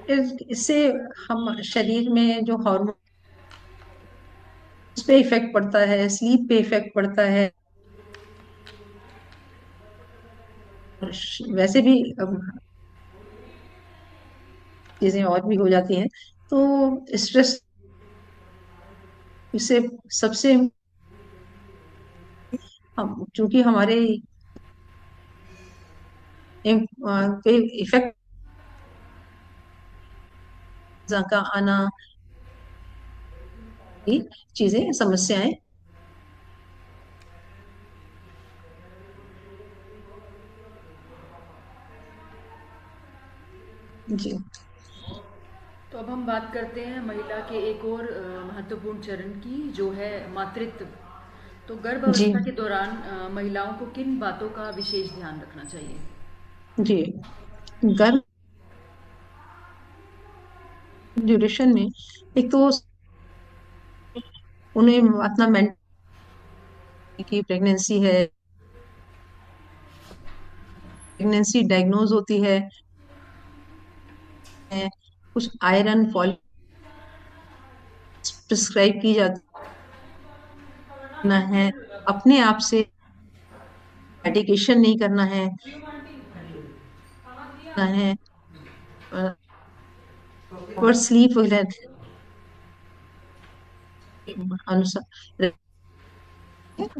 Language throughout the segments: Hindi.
इससे हम शरीर में जो हार्मोन पे इफेक्ट पड़ता है, स्लीप पे इफेक्ट पड़ता है। वैसे भी चीजें और भी हो जाती हैं। तो स्ट्रेस इससे सबसे हम चूंकि हमारे पे इफेक्ट का आना, ये चीजें समस्याएं। जी। तो अब हम बात करते हैं महिला के एक और महत्वपूर्ण चरण की, जो है मातृत्व। तो गर्भ जी। अवस्था के दौरान महिलाओं को किन बातों का विशेष ध्यान रखना चाहिए? जी। गर्भ ड्यूरेशन में एक तो उन्हें अपना मेंटल की प्रेगनेंसी डायग्नोज होती है, कुछ आयरन फॉलिक प्रिस्क्राइब की जाती है, अपने आप से मेडिकेशन नहीं करना है और स्लीप अनुसार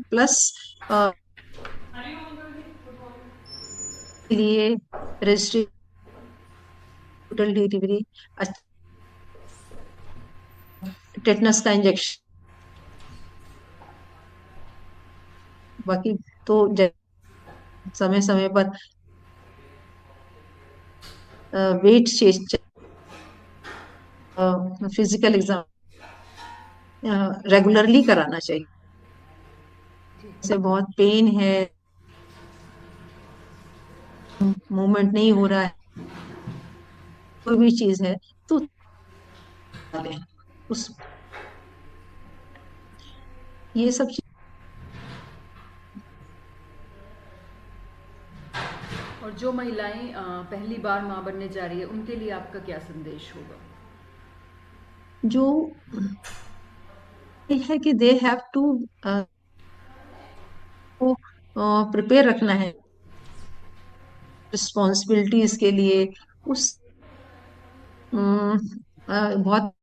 प्लस के लिए रजिस्ट्रेशन डिलीवरी, टेटनस का इंजेक्शन। बाकी तो समय समय पर weight chest, physical exam regularly कराना चाहिए। से बहुत पेन है, मूवमेंट नहीं हो रहा है, कोई भी चीज है तो उस ये सब और जो महिलाएं पहली बार माँ बनने जा रही है, उनके लिए आपका क्या संदेश होगा? जो है कि दे हैव टू प्रिपेयर रखना है रिस्पॉन्सिबिलिटीज के लिए। उस बहुत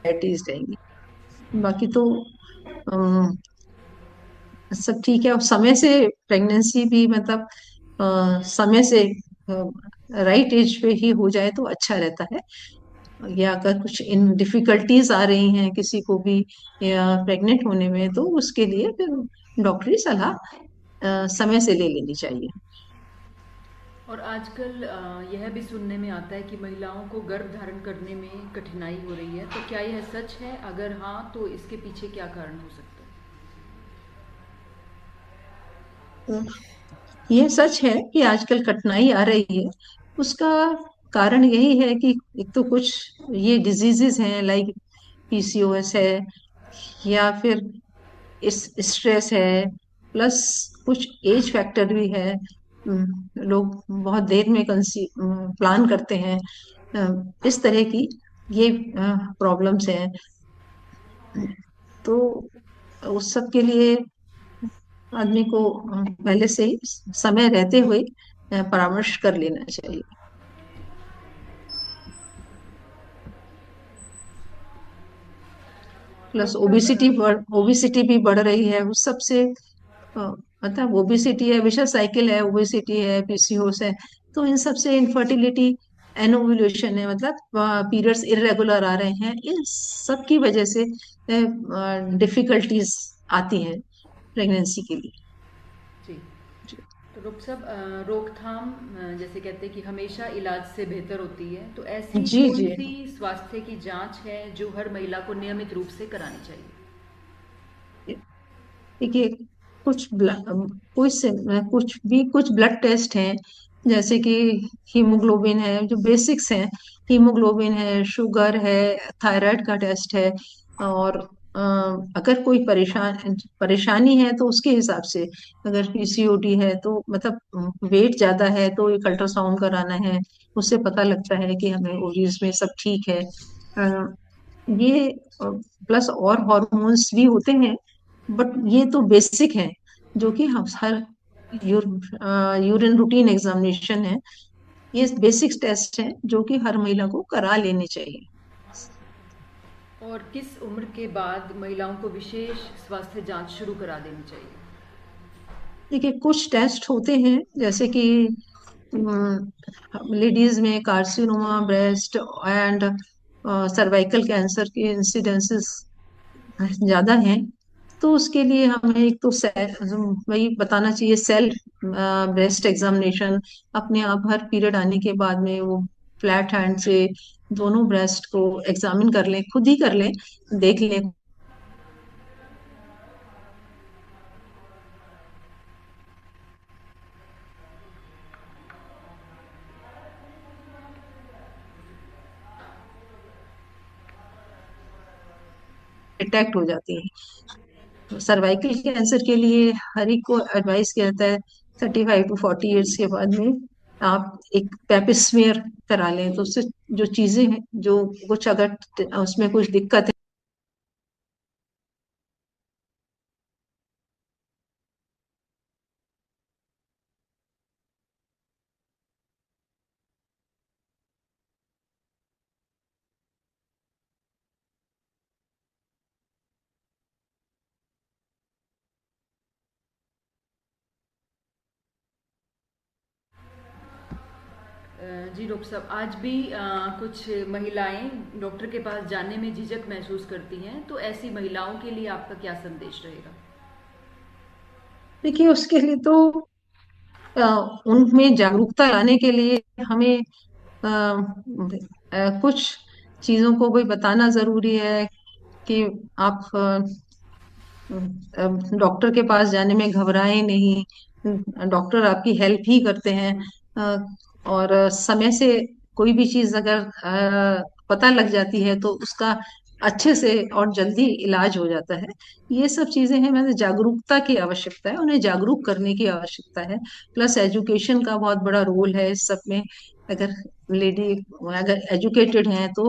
एक्टिविटीज रहेंगी। बाकी तो अम, सब ठीक है। और समय से प्रेगनेंसी भी मतलब समय से राइट एज पे ही हो जाए तो अच्छा रहता है। या अगर कुछ इन डिफिकल्टीज आ रही हैं किसी को भी प्रेग्नेंट होने में, तो उसके लिए फिर डॉक्टरी सलाह समय से ले लेनी चाहिए। और आजकल यह भी सुनने में आता है कि महिलाओं को गर्भ धारण करने में कठिनाई हो रही है, तो क्या यह सच है? अगर हाँ, तो इसके पीछे क्या कारण हो सकता है? तो ये सच है कि आजकल कठिनाई आ रही है। उसका कारण यही है कि एक तो कुछ ये डिजीजेस हैं, लाइक पीसीओएस है, या फिर इस स्ट्रेस है, प्लस कुछ एज फैक्टर भी है। लोग बहुत देर में प्लान करते हैं। इस तरह की ये प्रॉब्लम्स हैं। तो उस सब के लिए आदमी को पहले से ही समय रहते हुए परामर्श कर लेना चाहिए। प्लस डॉक्टर ओबिसिटी भी बढ़ रही है उस सब से। मतलब ओबिसिटी है, विशा साइकिल है, ओबिसिटी है, पीसीओएस है, तो इन सब से इनफर्टिलिटी, एनोवुलेशन है, मतलब पीरियड्स इरेगुलर आ रहे हैं, इन सब की वजह से डिफिकल्टीज आती हैं प्रेगनेंसी के लिए। जी। तो डॉक्टर साहब, रोकथाम जैसे कहते हैं कि हमेशा इलाज से बेहतर होती है, तो ऐसी जी। कौन जी। सी स्वास्थ्य की जांच है जो हर महिला को नियमित रूप से करानी चाहिए? देखिए, कुछ कुछ ब्लड टेस्ट हैं, जैसे कि हीमोग्लोबिन है, जो बेसिक्स हैं। हीमोग्लोबिन है, शुगर है, थायराइड का टेस्ट है। और अगर कोई परेशानी है तो उसके हिसाब से, अगर पीसीओडी है तो मतलब वेट ज्यादा है तो एक अल्ट्रासाउंड कराना है। उससे पता लगता है कि हमें ओवरीज में सब ठीक है। ये प्लस और हॉर्मोन्स भी होते हैं, बट ये तो बेसिक है, जो कि हम हर यूरिन रूटीन एग्जामिनेशन है। ये बेसिक टेस्ट है जो कि हर महिला को करा लेने चाहिए। और किस उम्र के बाद महिलाओं को विशेष स्वास्थ्य जांच शुरू करा देनी चाहिए? देखिए, कुछ टेस्ट होते हैं, जैसे कि लेडीज में carcinoma breast and cervical cancer के इंसिडेंसेस ज्यादा हैं। तो उसके लिए हमें एक तो वही बताना चाहिए, सेल्फ ब्रेस्ट एग्जामिनेशन। अपने आप हर पीरियड आने के बाद में वो फ्लैट हैंड से दोनों ब्रेस्ट को एग्जामिन कर लें, खुद ही कर लें, देख लें। डिटेक्ट हो जाती है। सर्वाइकल कैंसर के लिए हर एक को एडवाइस किया जाता है 35 to 40 ईयर्स के बाद में आप एक पेपिस्मेयर करा लें, तो उससे जो चीजें हैं, जो कुछ अगर उसमें कुछ दिक्कत जी डॉक्टर साहब, आज भी कुछ महिलाएं डॉक्टर के पास जाने में झिझक महसूस करती हैं, तो ऐसी महिलाओं के लिए आपका क्या संदेश रहेगा? देखिए, उसके लिए तो उनमें जागरूकता लाने के लिए हमें कुछ चीजों को भी बताना जरूरी है कि आप डॉक्टर के पास जाने में घबराएं नहीं। डॉक्टर आपकी हेल्प ही करते हैं। अ, और समय से कोई भी चीज अगर पता लग जाती है तो उसका अच्छे से और जल्दी इलाज हो जाता है। ये सब चीजें हैं, मतलब जागरूकता की आवश्यकता है, उन्हें जागरूक करने की आवश्यकता है। प्लस एजुकेशन का बहुत बड़ा रोल है इस सब में। अगर लेडी अगर एजुकेटेड हैं तो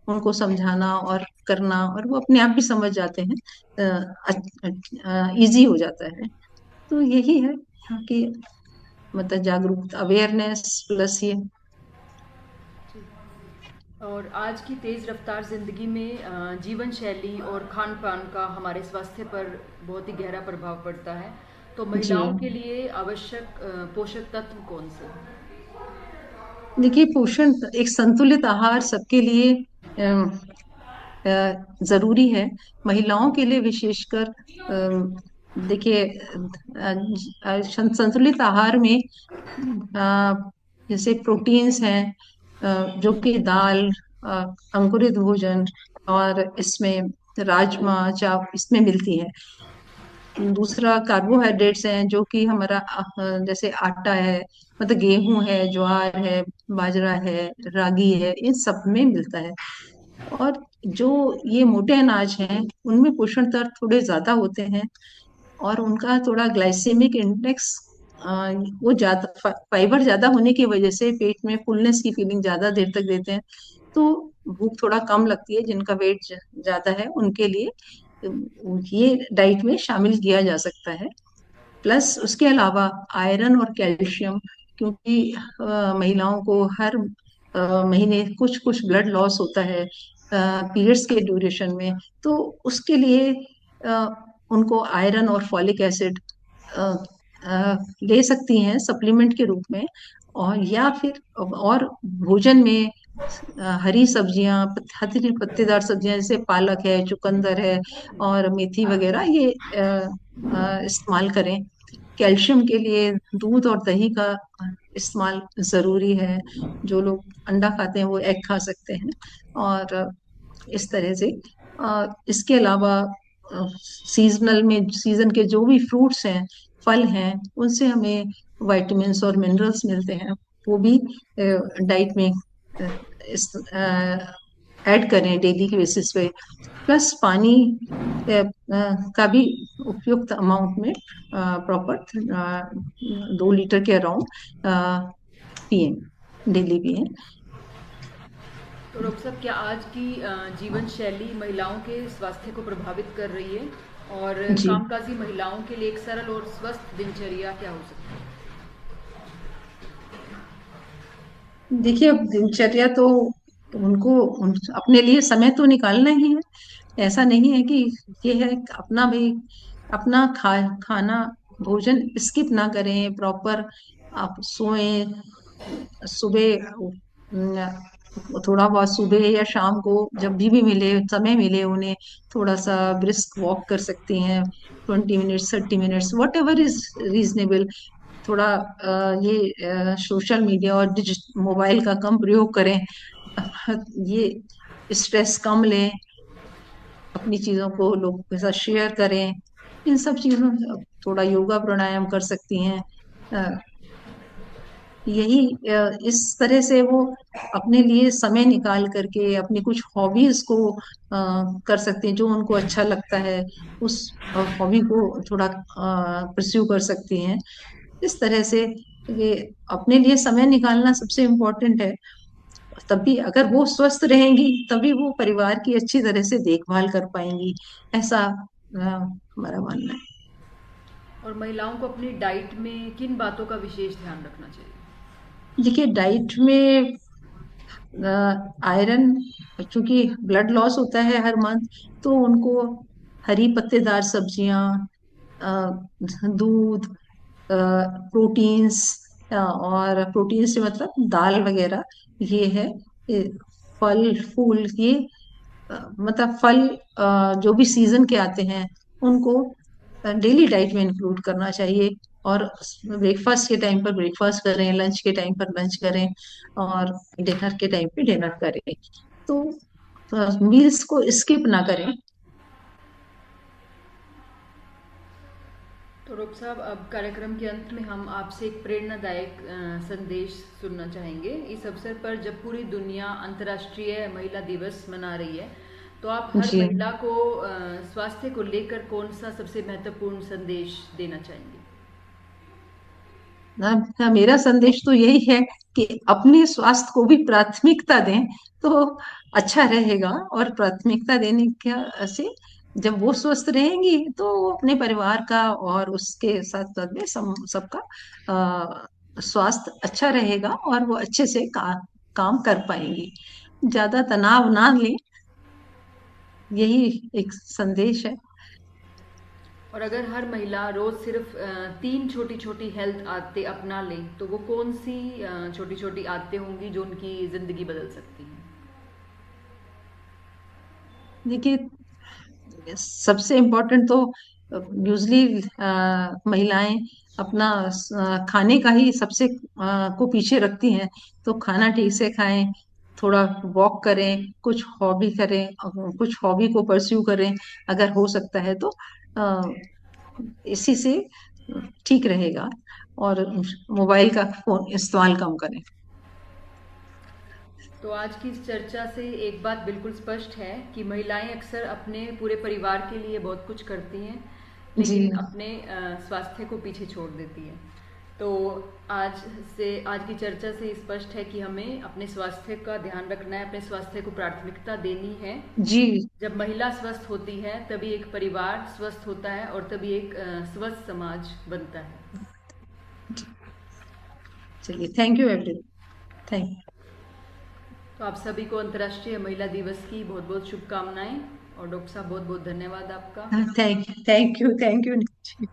उनको समझाना और करना, और वो अपने आप भी समझ जाते हैं, इजी हो जाता है। तो यही है यहाँ की, मतलब जागरूकता, अवेयरनेस प्लस ये। और आज की तेज़ रफ्तार ज़िंदगी में जीवन शैली और खान पान का हमारे स्वास्थ्य पर बहुत ही गहरा प्रभाव पड़ता है। तो जी, महिलाओं के लिए आवश्यक पोषक तत्व कौन से हैं? देखिए, पोषण, एक संतुलित आहार सबके लिए जरूरी है। महिलाओं के लिए विशेषकर देखिए, संतुलित आहार में जैसे प्रोटीन्स हैं, जो कि दाल, अ, अंकुरित भोजन, और इसमें राजमा चाप इसमें मिलती है। दूसरा कार्बोहाइड्रेट्स हैं, जो कि हमारा जैसे आटा है, मतलब गेहूं है, ज्वार है, बाजरा है, रागी है, इन सब में मिलता है। और जो ये मोटे अनाज हैं, उनमें पोषण तत्व थोड़े ज्यादा होते हैं, और उनका थोड़ा ग्लाइसेमिक इंडेक्स, वो ज्यादा फाइबर ज्यादा होने की वजह से पेट में फुलनेस की फीलिंग ज्यादा देर तक देते हैं। तो भूख थोड़ा कम लगती है, जिनका वेट ज्यादा है उनके लिए ये डाइट में शामिल किया जा सकता है। प्लस उसके अलावा आयरन और कैल्शियम, क्योंकि महिलाओं को हर महीने कुछ कुछ ब्लड लॉस होता है पीरियड्स के ड्यूरेशन में। तो उसके लिए अ, उनको आयरन और फॉलिक एसिड ले सकती हैं सप्लीमेंट के रूप में। और या फिर और भोजन में हरी सब्जियां, हरी पत्तेदार सब्जियां, जैसे पालक है, चुकंदर है, और मेथी वगैरह, ये इस्तेमाल करें। कैल्शियम के लिए दूध और दही का इस्तेमाल जरूरी है। जो लोग अंडा खाते हैं वो एग खा सकते हैं। और इस तरह से इसके अलावा सीजनल में सीजन के जो भी फ्रूट्स हैं, फल हैं, उनसे हमें विटामिन्स और मिनरल्स मिलते हैं। वो भी डाइट में ऐड करें डेली के बेसिस पे। प्लस पानी का भी उपयुक्त अमाउंट में प्रॉपर 2 लीटर के अराउंड पिए, डेली पिए। तो डॉक्टर साहब, क्या आज की जीवन शैली महिलाओं के स्वास्थ्य को प्रभावित कर रही है? और जी, कामकाजी महिलाओं के लिए एक सरल और स्वस्थ दिनचर्या क्या हो सकती है? देखिए अब दिनचर्या तो अपने लिए समय तो निकालना ही है। ऐसा नहीं है कि ये है कि अपना भी अपना खाना भोजन स्किप ना करें, प्रॉपर आप सोएं। सुबह थोड़ा बहुत सुबह या शाम को जब भी मिले समय मिले उन्हें थोड़ा सा ब्रिस्क वॉक कर सकती हैं, 20 minutes 30 minutes what ever is reasonable. थोड़ा ये सोशल मीडिया और डिजिटल मोबाइल का कम प्रयोग करें। ये स्ट्रेस कम लें, अपनी चीजों को लोगों के साथ शेयर करें। इन सब चीजों थोड़ा योगा प्राणायाम कर सकती हैं। अ, यही इस तरह से वो अपने लिए समय निकाल करके अपनी कुछ हॉबीज को कर सकती हैं, जो उनको अच्छा लगता है उस हॉबी को थोड़ा परस्यू कर सकती हैं। इस तरह से ये अपने लिए समय निकालना सबसे इम्पोर्टेंट है। तभी अगर वो स्वस्थ रहेंगी तभी वो परिवार की अच्छी तरह से देखभाल कर पाएंगी, ऐसा हमारा मानना है। और महिलाओं को अपनी डाइट में किन बातों का विशेष ध्यान रखना चाहिए? देखिए डाइट में आयरन, क्योंकि ब्लड लॉस होता है हर मंथ, तो उनको हरी पत्तेदार सब्जियां, दूध, प्रोटीन्स, और प्रोटीन से मतलब दाल वगैरह, ये है। ये फल फूल ये मतलब फल जो भी सीजन के आते हैं उनको डेली डाइट में इंक्लूड करना चाहिए। और ब्रेकफास्ट के टाइम पर ब्रेकफास्ट करें, लंच के टाइम पर लंच करें, और डिनर के टाइम पे डिनर करें। तो मील्स को स्किप ना करें। तो डॉक्टर साहब, अब कार्यक्रम के अंत में हम आपसे एक प्रेरणादायक संदेश सुनना चाहेंगे। इस अवसर पर जब पूरी दुनिया अंतर्राष्ट्रीय महिला दिवस मना रही है, तो आप हर जी, महिला को स्वास्थ्य को लेकर कौन सा सबसे महत्वपूर्ण संदेश देना चाहेंगे? मेरा संदेश तो यही है कि अपने स्वास्थ्य को भी प्राथमिकता दें तो अच्छा रहेगा। और प्राथमिकता देने का से जब वो स्वस्थ रहेंगी तो वो अपने परिवार का और उसके साथ साथ में सबका स्वास्थ्य अच्छा रहेगा और वो अच्छे से काम कर पाएंगी। ज्यादा तनाव ना लें, यही एक संदेश है। और अगर हर महिला रोज सिर्फ 3 छोटी-छोटी हेल्थ आदतें अपना ले, तो वो कौन सी छोटी-छोटी आदतें होंगी जो उनकी ज़िंदगी बदल सकती हैं? देखिए सबसे इम्पोर्टेंट तो यूजली महिलाएं अपना खाने का ही सबसे को पीछे रखती हैं। तो खाना ठीक से खाएं, थोड़ा वॉक करें, कुछ हॉबी करें, कुछ हॉबी को परस्यू करें अगर हो सकता है तो। अ, इसी से ठीक रहेगा। और मोबाइल का फोन इस्तेमाल कम करें। तो आज की इस चर्चा से एक बात बिल्कुल स्पष्ट है कि महिलाएं अक्सर अपने पूरे परिवार के लिए बहुत कुछ करती हैं, जी, लेकिन अपने स्वास्थ्य को पीछे छोड़ देती हैं। तो आज आज की चर्चा से स्पष्ट है कि हमें अपने स्वास्थ्य का ध्यान रखना है, अपने स्वास्थ्य को प्राथमिकता देनी है। जी, जब महिला स्वस्थ होती है, तभी एक परिवार स्वस्थ होता है और तभी एक स्वस्थ समाज बनता है। चलिए, थैंक यू एवरीवन। थैंक तो आप सभी को अंतर्राष्ट्रीय महिला दिवस की बहुत बहुत शुभकामनाएं। और डॉक्टर साहब, बहुत बहुत धन्यवाद आपका। Thank you, thank you, thank you.